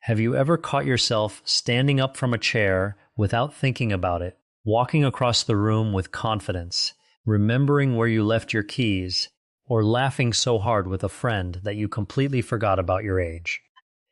Have you ever caught yourself standing up from a chair without thinking about it, walking across the room with confidence, remembering where you left your keys, or laughing so hard with a friend that you completely forgot about your age?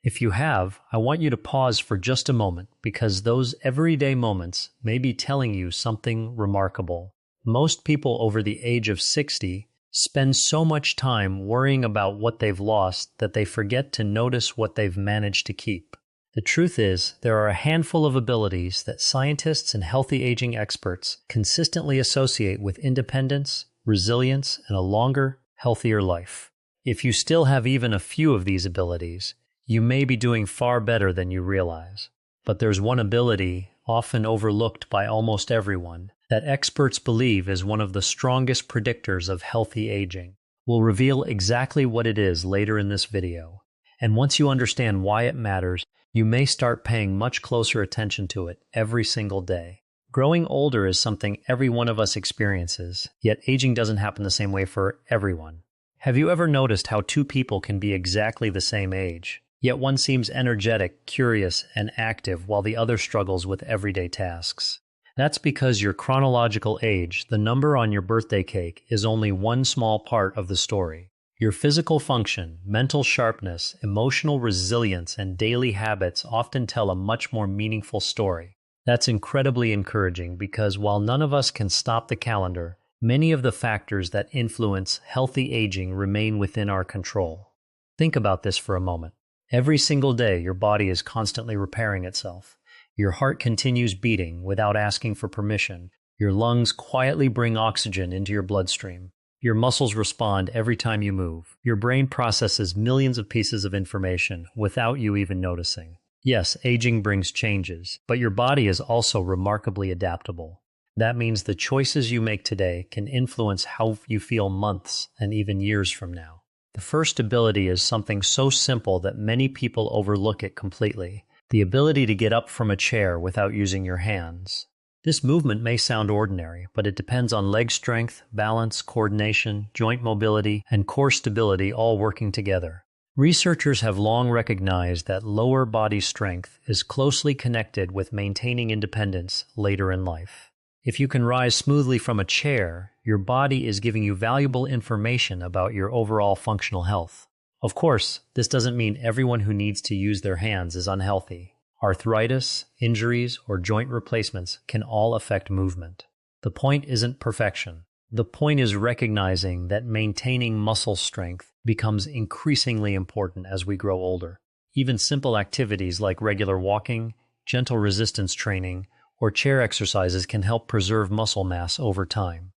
If you have, I want you to pause for just a moment because those everyday moments may be telling you something remarkable. Most people over the age of 60 spend so much time worrying about what they've lost that they forget to notice what they've managed to keep. The truth is, there are a handful of abilities that scientists and healthy aging experts consistently associate with independence, resilience, and a longer, healthier life. If you still have even a few of these abilities, you may be doing far better than you realize. But there's one ability, often overlooked by almost everyone, that experts believe is one of the strongest predictors of healthy aging. We'll reveal exactly what it is later in this video. And once you understand why it matters, you may start paying much closer attention to it every single day. Growing older is something every one of us experiences, yet aging doesn't happen the same way for everyone. Have you ever noticed how two people can be exactly the same age, yet one seems energetic, curious, and active while the other struggles with everyday tasks? That's because your chronological age, the number on your birthday cake, is only one small part of the story. Your physical function, mental sharpness, emotional resilience, and daily habits often tell a much more meaningful story. That's incredibly encouraging because while none of us can stop the calendar, many of the factors that influence healthy aging remain within our control. Think about this for a moment. Every single day, your body is constantly repairing itself. Your heart continues beating without asking for permission. Your lungs quietly bring oxygen into your bloodstream. Your muscles respond every time you move. Your brain processes millions of pieces of information without you even noticing. Yes, aging brings changes, but your body is also remarkably adaptable. That means the choices you make today can influence how you feel months and even years from now. The first ability is something so simple that many people overlook it completely: the ability to get up from a chair without using your hands. This movement may sound ordinary, but it depends on leg strength, balance, coordination, joint mobility, and core stability all working together. Researchers have long recognized that lower body strength is closely connected with maintaining independence later in life. If you can rise smoothly from a chair, your body is giving you valuable information about your overall functional health. Of course, this doesn't mean everyone who needs to use their hands is unhealthy. Arthritis, injuries, or joint replacements can all affect movement. The point isn't perfection. The point is recognizing that maintaining muscle strength becomes increasingly important as we grow older. Even simple activities like regular walking, gentle resistance training, or chair exercises can help preserve muscle mass over time.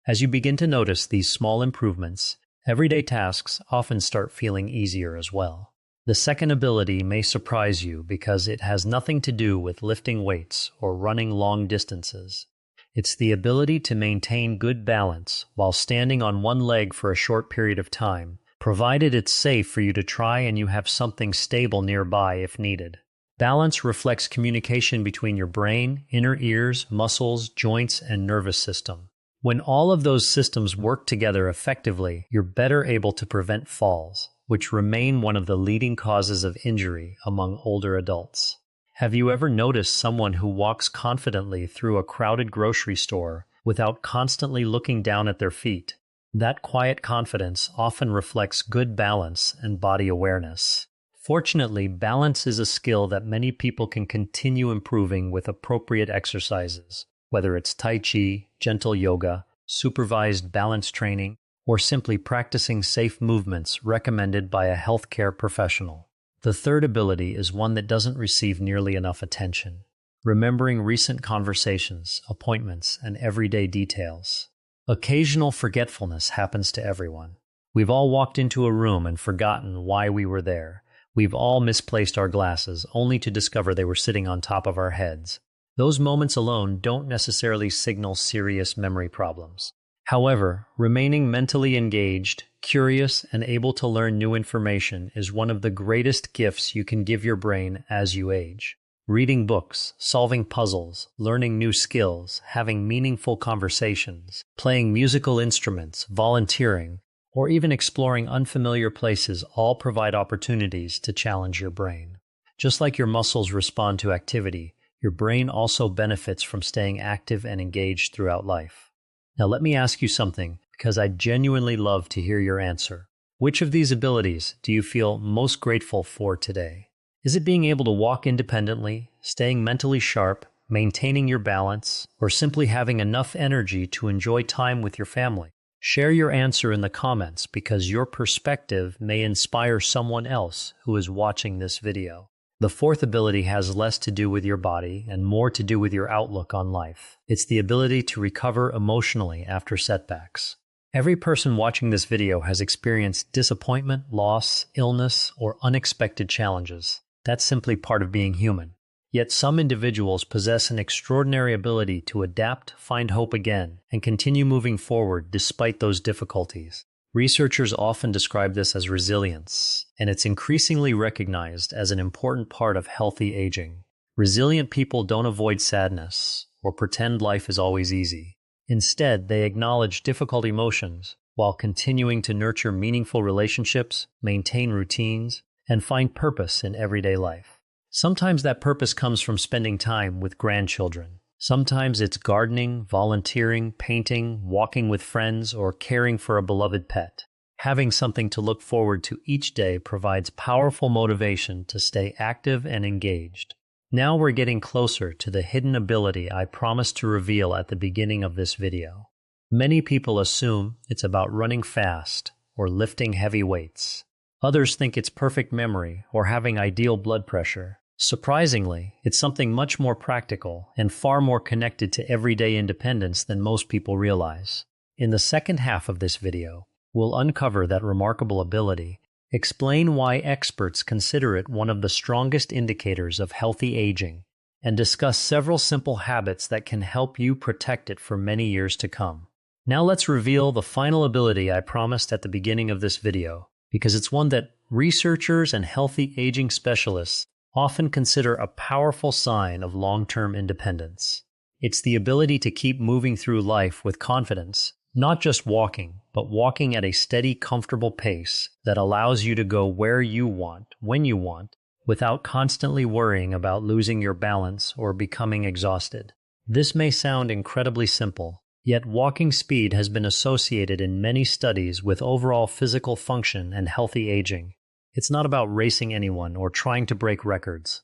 As you begin to notice these small improvements, everyday tasks often start feeling easier as well. The second ability may surprise you because it has nothing to do with lifting weights or running long distances. It's the ability to maintain good balance while standing on one leg for a short period of time, provided it's safe for you to try and you have something stable nearby if needed. Balance reflects communication between your brain, inner ears, muscles, joints, and nervous system. When all of those systems work together effectively, you're better able to prevent falls, which remain one of the leading causes of injury among older adults. Have you ever noticed someone who walks confidently through a crowded grocery store without constantly looking down at their feet? That quiet confidence often reflects good balance and body awareness. Fortunately, balance is a skill that many people can continue improving with appropriate exercises, whether it's Tai Chi, gentle yoga, supervised balance training, or simply practicing safe movements recommended by a healthcare professional. The third ability is one that doesn't receive nearly enough attention: remembering recent conversations, appointments, and everyday details. Occasional forgetfulness happens to everyone. We've all walked into a room and forgotten why we were there. We've all misplaced our glasses, only to discover they were sitting on top of our heads. Those moments alone don't necessarily signal serious memory problems. However, remaining mentally engaged, curious, and able to learn new information is one of the greatest gifts you can give your brain as you age. Reading books, solving puzzles, learning new skills, having meaningful conversations, playing musical instruments, volunteering, or even exploring unfamiliar places all provide opportunities to challenge your brain. Just like your muscles respond to activity, your brain also benefits from staying active and engaged throughout life. Now let me ask you something, because I genuinely love to hear your answer. Which of these abilities do you feel most grateful for today? Is it being able to walk independently, staying mentally sharp, maintaining your balance, or simply having enough energy to enjoy time with your family? Share your answer in the comments because your perspective may inspire someone else who is watching this video. The fourth ability has less to do with your body and more to do with your outlook on life. It's the ability to recover emotionally after setbacks. Every person watching this video has experienced disappointment, loss, illness, or unexpected challenges. That's simply part of being human. Yet some individuals possess an extraordinary ability to adapt, find hope again, and continue moving forward despite those difficulties. Researchers often describe this as resilience, and it's increasingly recognized as an important part of healthy aging. Resilient people don't avoid sadness or pretend life is always easy. Instead, they acknowledge difficult emotions while continuing to nurture meaningful relationships, maintain routines, and find purpose in everyday life. Sometimes that purpose comes from spending time with grandchildren. Sometimes it's gardening, volunteering, painting, walking with friends, or caring for a beloved pet. Having something to look forward to each day provides powerful motivation to stay active and engaged. Now we're getting closer to the hidden ability I promised to reveal at the beginning of this video. Many people assume it's about running fast or lifting heavy weights. Others think it's perfect memory or having ideal blood pressure. Surprisingly, it's something much more practical and far more connected to everyday independence than most people realize. In the second half of this video, we'll uncover that remarkable ability, explain why experts consider it one of the strongest indicators of healthy aging, and discuss several simple habits that can help you protect it for many years to come. Now let's reveal the final ability I promised at the beginning of this video, because it's one that researchers and healthy aging specialists often consider a powerful sign of long-term independence. It's the ability to keep moving through life with confidence, not just walking, but walking at a steady, comfortable pace that allows you to go where you want, when you want, without constantly worrying about losing your balance or becoming exhausted. This may sound incredibly simple, yet walking speed has been associated in many studies with overall physical function and healthy aging. It's not about racing anyone or trying to break records.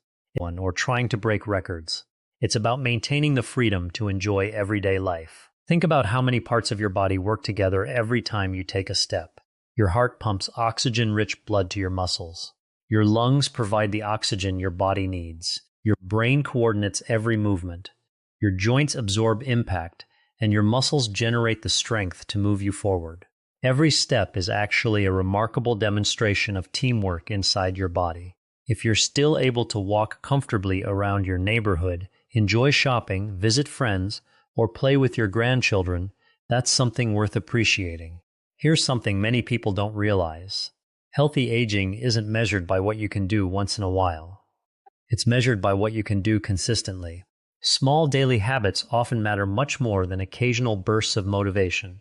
It's about maintaining the freedom to enjoy everyday life. Think about how many parts of your body work together every time you take a step. Your heart pumps oxygen-rich blood to your muscles. Your lungs provide the oxygen your body needs. Your brain coordinates every movement. Your joints absorb impact, and your muscles generate the strength to move you forward. Every step is actually a remarkable demonstration of teamwork inside your body. If you're still able to walk comfortably around your neighborhood, enjoy shopping, visit friends, or play with your grandchildren, that's something worth appreciating. Here's something many people don't realize. Healthy aging isn't measured by what you can do once in a while. It's measured by what you can do consistently. Small daily habits often matter much more than occasional bursts of motivation.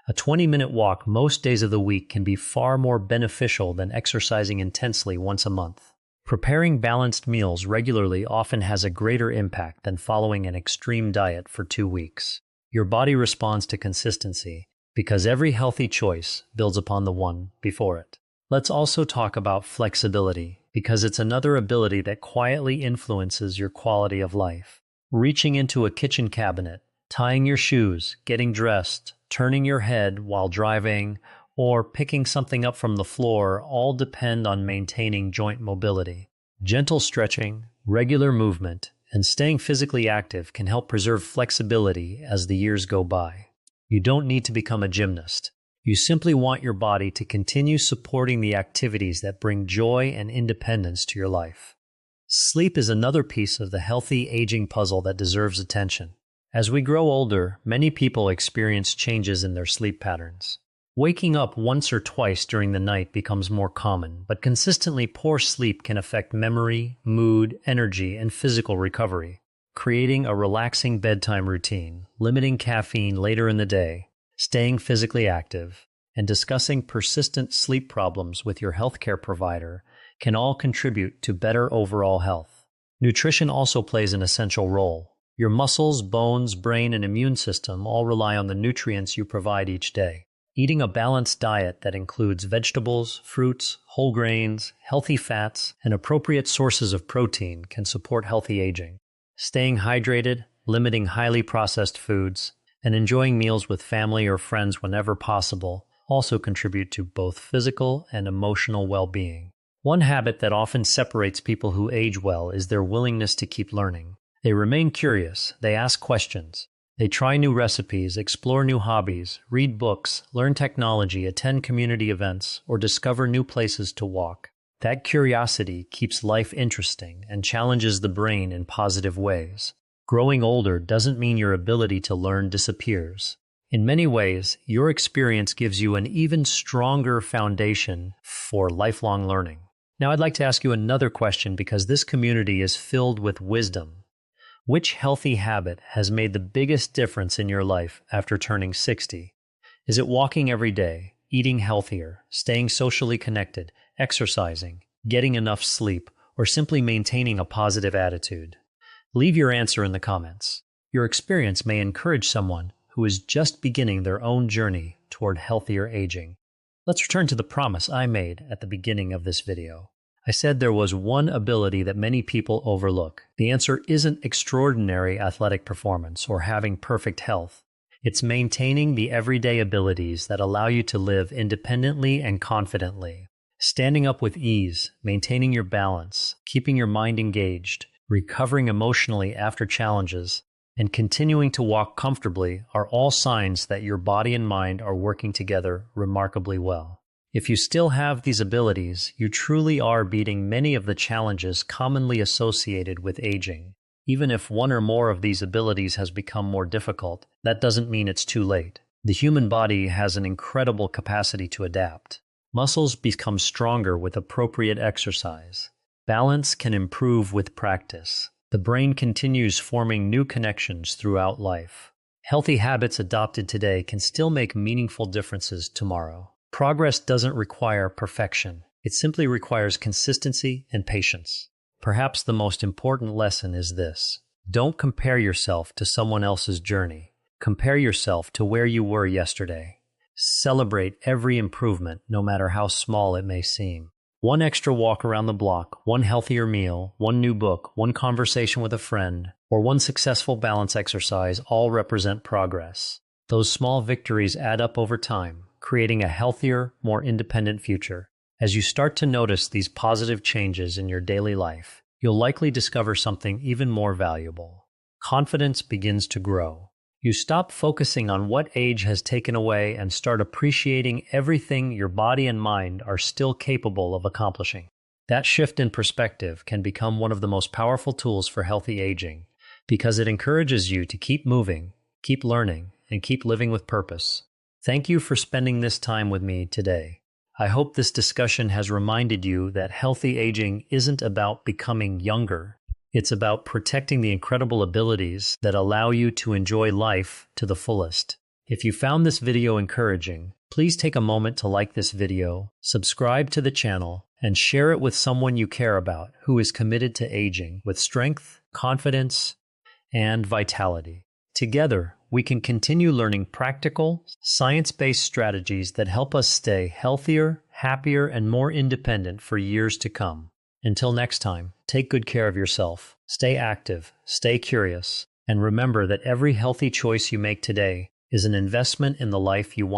A 20-minute walk most days of the week can be far more beneficial than exercising intensely once a month. Preparing balanced meals regularly often has a greater impact than following an extreme diet for 2 weeks. Your body responds to consistency because every healthy choice builds upon the one before it. Let's also talk about flexibility because it's another ability that quietly influences your quality of life. Reaching into a kitchen cabinet, tying your shoes, getting dressed, turning your head while driving, or picking something up from the floor all depend on maintaining joint mobility. Gentle stretching, regular movement, and staying physically active can help preserve flexibility as the years go by. You don't need to become a gymnast. You simply want your body to continue supporting the activities that bring joy and independence to your life. Sleep is another piece of the healthy aging puzzle that deserves attention. As we grow older, many people experience changes in their sleep patterns. Waking up once or twice during the night becomes more common, but consistently poor sleep can affect memory, mood, energy, and physical recovery. Creating a relaxing bedtime routine, limiting caffeine later in the day, staying physically active, and discussing persistent sleep problems with your healthcare provider can all contribute to better overall health. Nutrition also plays an essential role. Your muscles, bones, brain, and immune system all rely on the nutrients you provide each day. Eating a balanced diet that includes vegetables, fruits, whole grains, healthy fats, and appropriate sources of protein can support healthy aging. Staying hydrated, limiting highly processed foods, and enjoying meals with family or friends whenever possible also contribute to both physical and emotional well-being. One habit that often separates people who age well is their willingness to keep learning. They remain curious, they ask questions, they try new recipes, explore new hobbies, read books, learn technology, attend community events, or discover new places to walk. That curiosity keeps life interesting and challenges the brain in positive ways. Growing older doesn't mean your ability to learn disappears. In many ways, your experience gives you an even stronger foundation for lifelong learning. Now I'd like to ask you another question because this community is filled with wisdom. Which healthy habit has made the biggest difference in your life after turning 60? Is it walking every day, eating healthier, staying socially connected, exercising, getting enough sleep, or simply maintaining a positive attitude? Leave your answer in the comments. Your experience may encourage someone who is just beginning their own journey toward healthier aging. Let's return to the promise I made at the beginning of this video. I said there was one ability that many people overlook. The answer isn't extraordinary athletic performance or having perfect health. It's maintaining the everyday abilities that allow you to live independently and confidently. Standing up with ease, maintaining your balance, keeping your mind engaged, recovering emotionally after challenges, and continuing to walk comfortably are all signs that your body and mind are working together remarkably well. If you still have these abilities, you truly are beating many of the challenges commonly associated with aging. Even if one or more of these abilities has become more difficult, that doesn't mean it's too late. The human body has an incredible capacity to adapt. Muscles become stronger with appropriate exercise. Balance can improve with practice. The brain continues forming new connections throughout life. Healthy habits adopted today can still make meaningful differences tomorrow. Progress doesn't require perfection. It simply requires consistency and patience. Perhaps the most important lesson is this: don't compare yourself to someone else's journey. Compare yourself to where you were yesterday. Celebrate every improvement, no matter how small it may seem. One extra walk around the block, one healthier meal, one new book, one conversation with a friend, or one successful balance exercise all represent progress. Those small victories add up over time, creating a healthier, more independent future. As you start to notice these positive changes in your daily life, you'll likely discover something even more valuable. Confidence begins to grow. You stop focusing on what age has taken away and start appreciating everything your body and mind are still capable of accomplishing. That shift in perspective can become one of the most powerful tools for healthy aging because it encourages you to keep moving, keep learning, and keep living with purpose. Thank you for spending this time with me today. I hope this discussion has reminded you that healthy aging isn't about becoming younger. It's about protecting the incredible abilities that allow you to enjoy life to the fullest. If you found this video encouraging, please take a moment to like this video, subscribe to the channel, and share it with someone you care about who is committed to aging with strength, confidence, and vitality. Together, we can continue learning practical, science-based strategies that help us stay healthier, happier, and more independent for years to come. Until next time, take good care of yourself, stay active, stay curious, and remember that every healthy choice you make today is an investment in the life you want.